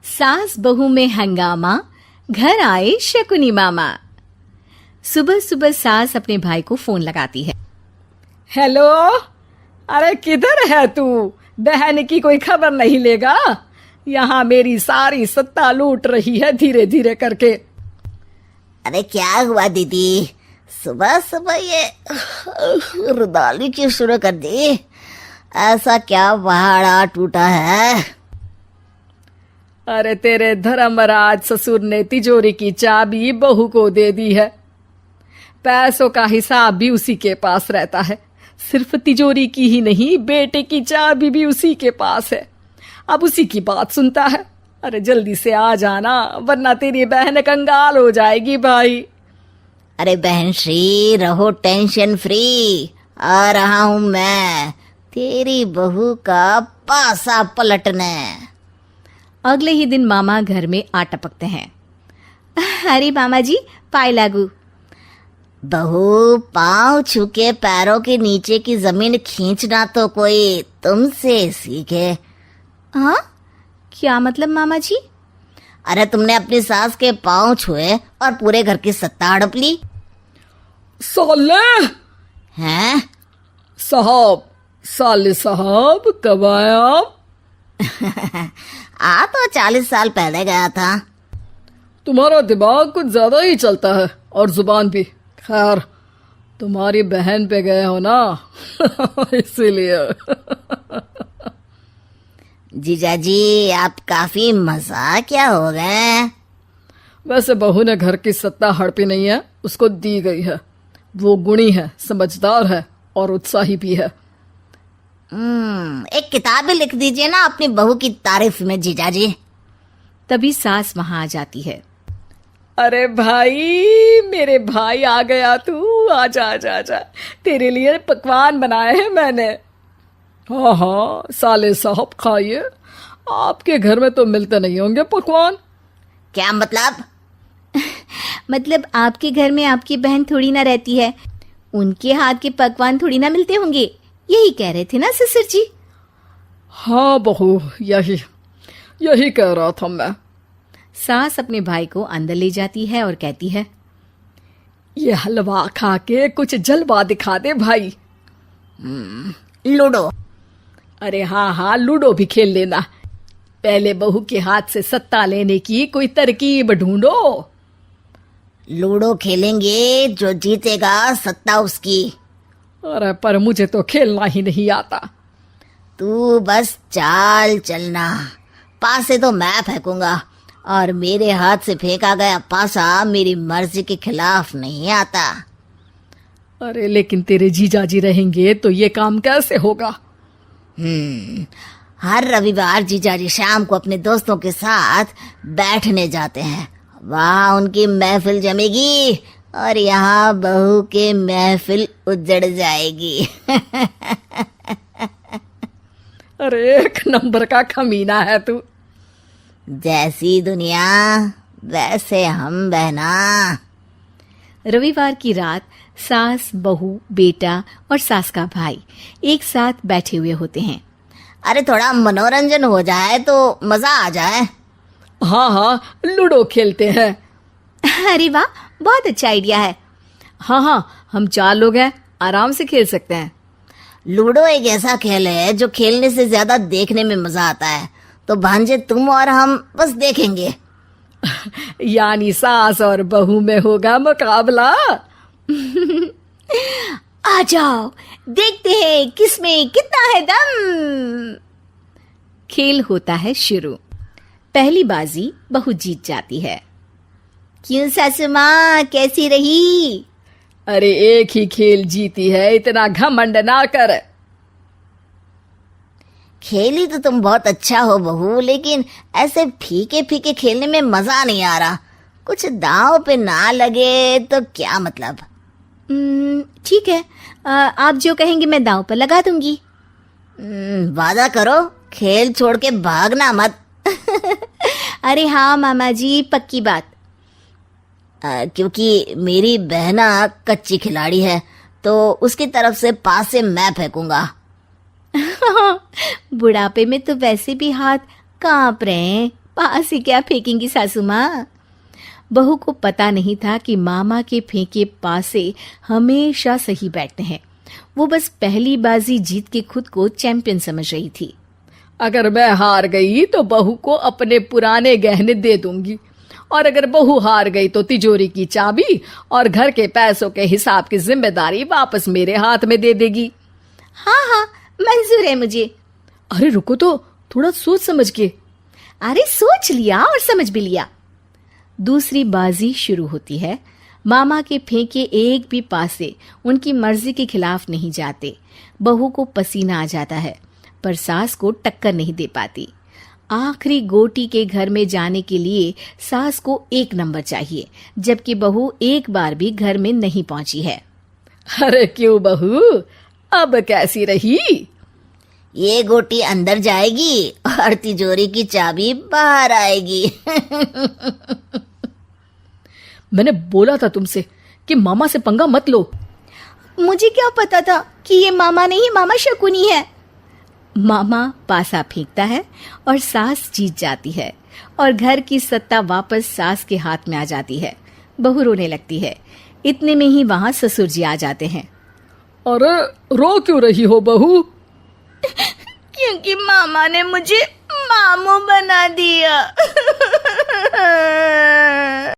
सास बहू में हंगामा, घर आए शकुनी मामा। सुबह सुबह सास अपने भाई को फोन लगाती है। हेलो, अरे किधर है तू? बहन की कोई खबर नहीं लेगा? यहाँ मेरी सारी सत्ता लूट रही है धीरे धीरे करके। अरे क्या हुआ दीदी, सुबह सुबह ये रुदाली क्यों शुरू कर दी? ऐसा क्या पहाड़ा टूटा है? अरे तेरे धर्मराज ससुर ने तिजोरी की चाबी बहू को दे दी है। पैसों का हिसाब भी उसी के पास रहता है। सिर्फ तिजोरी की ही नहीं, बेटे की चाबी भी उसी के पास है। अब उसी की बात सुनता है। अरे जल्दी से आ जाना, वरना तेरी बहन कंगाल हो जाएगी भाई। अरे बहन श्री, रहो टेंशन फ्री। आ रहा हूं मैं, तेरी बहू का पासा पलटने। अगले ही दिन मामा घर में आ टपकते हैं। अरे मामा जी, पाए लागू। बहू, पाँव छू के पैरों के नीचे की जमीन खींचना तो कोई तुमसे सीखे। हाँ, क्या मतलब मामा जी? अरे तुमने अपनी सास के पाँव छुए और पूरे घर की सत्ता हड़प ली। साले हैं? साले साहब कब आए आप? आ तो 40 साल पहले गया था। तुम्हारा दिमाग कुछ ज्यादा ही चलता है और जुबान भी। खैर, तुम्हारी बहन पे गए हो ना इसीलिए। जीजाजी, आप काफी मजाकिया हो गए। वैसे बहू ने घर की सत्ता हड़पी नहीं है, उसको दी गई है। वो गुणी है, समझदार है और उत्साही भी है। एक किताब भी लिख दीजिए ना अपनी बहू की तारीफ में जीजाजी। तभी सास वहां आ जाती है। अरे भाई, मेरे भाई आ गया तू। आजा आजा आजा, तेरे लिए पकवान बनाए हैं मैंने। हाँ हाँ साले साहब, खाइए। आपके घर में तो मिलते नहीं होंगे पकवान। क्या मतलब? मतलब आपके घर में आपकी बहन थोड़ी ना रहती है, उनके हाथ के पकवान थोड़ी ना मिलते होंगे, यही कह रहे थे ना ससुर जी? हाँ बहू, यही कह रहा था मैं। सास अपने भाई को अंदर ले जाती है और कहती है, ये हलवा खा के कुछ जलवा दिखा दे भाई। लूडो? अरे हाँ हाँ, लूडो भी खेल लेना। पहले बहू के हाथ से सत्ता लेने की कोई तरकीब ढूंढो। लूडो खेलेंगे, जो जीतेगा सत्ता उसकी। अरे पर मुझे तो खेलना ही नहीं आता। तू बस चाल चलना, पासे तो मैं फेंकूंगा और मेरे हाथ से फेंका गया पासा मेरी मर्जी के खिलाफ नहीं आता। अरे लेकिन तेरे जीजाजी रहेंगे तो ये काम कैसे होगा? हर रविवार जीजाजी शाम को अपने दोस्तों के साथ बैठने जाते हैं। वहाँ उनकी महफिल जमेगी और यहाँ बहू के महफिल उजड़ जाएगी। अरे एक नंबर का कमीना है तू। जैसी दुनिया वैसे हम बहना। रविवार की रात सास, बहू, बेटा और सास का भाई एक साथ बैठे हुए होते हैं। अरे थोड़ा मनोरंजन हो जाए तो मजा आ जाए। हाँ हाँ, लूडो खेलते हैं। अरे वाह, बहुत अच्छा आइडिया है। हाँ हाँ, हम 4 लोग हैं, आराम से खेल सकते हैं। लूडो एक ऐसा खेल है जो खेलने से ज्यादा देखने में मजा आता है। तो भांजे तुम और हम बस देखेंगे। यानी सास और बहू में होगा मुकाबला। आ जाओ, देखते हैं किसमें कितना है दम। खेल होता है शुरू। पहली बाजी बहू जीत जाती है। क्यों सासू माँ, कैसी रही? अरे एक ही खेल जीती है, इतना घमंड ना कर। खेली तो तुम बहुत अच्छा हो बहू, लेकिन ऐसे फीके फीके खेलने में मजा नहीं आ रहा। कुछ दांव पे ना लगे तो क्या मतलब? ठीक है, आप जो कहेंगे मैं दांव पर लगा दूंगी। वादा करो, खेल छोड़ के भागना मत। अरे हाँ मामा जी, पक्की बात। क्योंकि मेरी बहना कच्ची खिलाड़ी है, तो उसकी तरफ से पास से मैं फेंकूंगा। बुढ़ापे में तो वैसे भी हाथ कांप रहे हैं, पास ही क्या फेंकेंगी सासू माँ। बहू को पता नहीं था कि मामा के फेंके पासे हमेशा सही बैठते हैं। वो बस पहली बाजी जीत के खुद को चैंपियन समझ रही थी। अगर मैं हार गई तो बहू को अपने पुराने गहने दे दूंगी, और अगर बहू हार गई तो तिजोरी की चाबी और घर के पैसों के हिसाब की जिम्मेदारी वापस मेरे हाथ में दे देगी। हाँ हाँ, मंजूर है मुझे। अरे रुको तो, थोड़ा सोच समझ के। अरे सोच लिया और समझ भी लिया। दूसरी बाजी शुरू होती है। मामा के फेंके एक भी पासे उनकी मर्जी के खिलाफ नहीं जाते। बहू को पसीना आ जाता है, पर सास को टक्कर नहीं दे पाती। आखिरी गोटी के घर में जाने के लिए सास को 1 नंबर चाहिए, जबकि बहू एक बार भी घर में नहीं पहुंची है। अरे क्यों बहू, अब कैसी रही? ये गोटी अंदर जाएगी और तिजोरी की चाबी बाहर आएगी। मैंने बोला था तुमसे कि मामा से पंगा मत लो। मुझे क्या पता था कि ये मामा नहीं, मामा शकुनी है। मामा पासा फेंकता है और सास जीत जाती है और घर की सत्ता वापस सास के हाथ में आ जाती है। बहू रोने लगती है। इतने में ही वहां ससुर जी आ जाते हैं। अरे रो क्यों रही हो बहू? क्योंकि मामा ने मुझे मामू बना दिया।